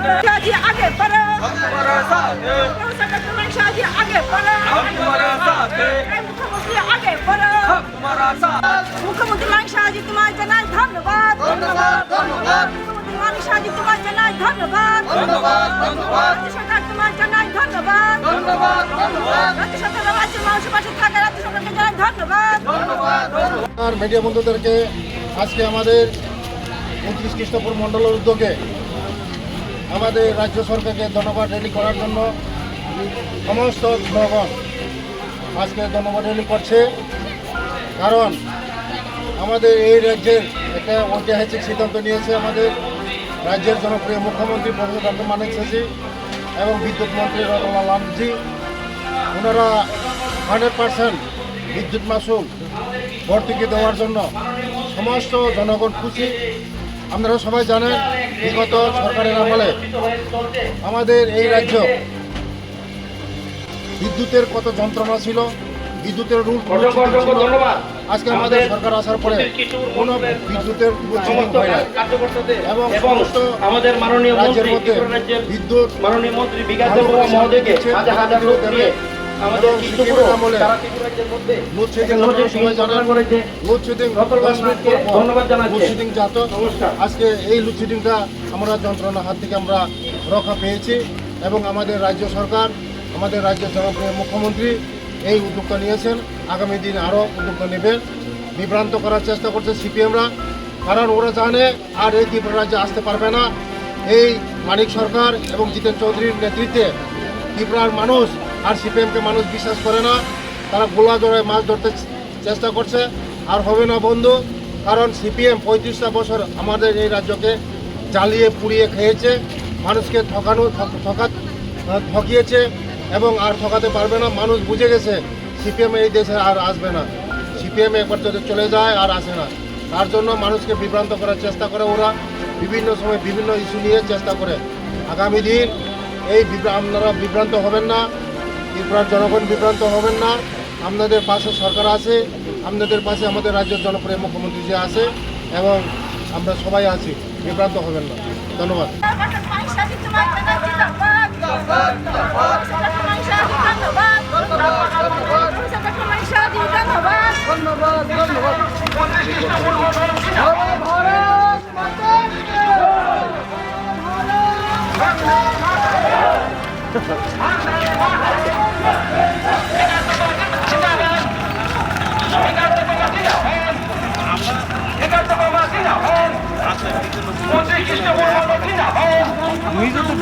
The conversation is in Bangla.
शाहजी आगे बढ़ो, हमारा साथ है। शाहजी आगे बढ़ो, हमारा साथ है। मुख्यमंत्री आगे बढ़ो, हमारा साथ। मुख्यमंत्री मानिक शाहजी तुम्हारे जनाय धन्यवाद, धन्यवाद, धन्यवाद। मुख्यमंत्री मानिक शाहजी तुम्हारे जनाय धन्यवाद, धन्यवाद, धन्यवाद। राज्य सरकार तुम्हारे जनाय धन्यवाद, धन्यवाद, धन्यवाদ। राज्य सरकार রাজ্যের মানুষের পাশে থাকা রাজ্য সরকারকে জানাই ধন্যবাদ, ধন্যবাদ, ধন্যবাদ। মিডিয়া বন্ধুদেরকে আজকে আমাদের 29 খ্রিস্টপুর মণ্ডলের উদ্যোগে আমাদের রাজ্য সরকারকে ধন্যবাদ র্যালি করার জন্য সমস্ত জনগণ আজকে ধন্যবাদ র্যালি করছে। কারণ আমাদের এই রাজ্যের একটা ঐতিহাসিক সিদ্ধান্ত নিয়েছে আমাদের রাজ্যের জনপ্রিয় মুখ্যমন্ত্রী প্রফেসর ডক্টর মানিক সাহজি এবং বিদ্যুৎ মন্ত্রী রতনলাল নাথজি। ওনারা 100% বিদ্যুৎ মাশুল ভর্তুকি দেওয়ার জন্য সমস্ত জনগণ খুশি। আপনারা সবাই জানেন বিগত সরকারের আমলে আমাদের এই রাজ্য বিদ্যুতের কত যন্ত্রণা ছিল, বিদ্যুতের রুল ছিল। আজকে আমাদের সরকার আসার পরে কোনো বিদ্যুতের হয় না এবং সমস্ত আমাদের মাননীয় রাজ্যের মধ্যে বিদ্যুৎ মাননীয় মন্ত্রী বিকাশ দেববর্মা মহোদয়কে হাজার হাজার লোক দিয়ে আমাদের ত্রিপুরা আমলে লোডশেডিং ধন্যবাদ জানাচ্ছি। লোডশেডিং যাত আজকে এই লোডশেডিংটা আমরা যন্ত্রণার হাত থেকে আমরা রক্ষা পেয়েছি এবং আমাদের রাজ্য সরকার আমাদের রাজ্যের জনপ্রিয় মুখ্যমন্ত্রী এই উদ্যোগটা নিয়েছেন। আগামী দিন আরও উদ্যোগটা নেবেন। বিভ্রান্ত করার চেষ্টা করছে সিপিএমরা, কারণ ওরা জানে আর এই ত্রিপুরা রাজ্যে আসতে পারবে না। এই মানিক সরকার এবং জিতেন চৌধুরীর নেতৃত্বে ত্রিপুরার মানুষ আর সিপিএমকে মানুষ বিশ্বাস করে না। তারা গোলা জড়ায় মাছ ধরতে চেষ্টা করছে, আর হবে না বন্ধু। কারণ সিপিএম 35টা বছর আমাদের এই রাজ্যকে জ্বালিয়ে পুড়িয়ে খেয়েছে, মানুষকে ঠকিয়েছে এবং আর ঠকাতে পারবে না। মানুষ বুঝে গেছে সিপিএম এই দেশে আর আসবে না। সিপিএম একবার যদি চলে যায় আর আসে না। তার জন্য মানুষকে বিভ্রান্ত করার চেষ্টা করে ওরা, বিভিন্ন সময় বিভিন্ন ইস্যু নিয়ে চেষ্টা করে। আগামী দিন এই আপনারা বিভ্রান্ত হবেন না, ত্রিপুরার জনগণ বিভ্রান্ত হবেন না। আপনাদের পাশে সরকার আছে, আপনাদের পাশে আমাদের রাজ্যের জনপ্রিয় মুখ্যমন্ত্রী যে আছে এবং আমরা সবাই আছি। বিভ্রান্ত হবেন না। ধন্যবাদ। নিজে তো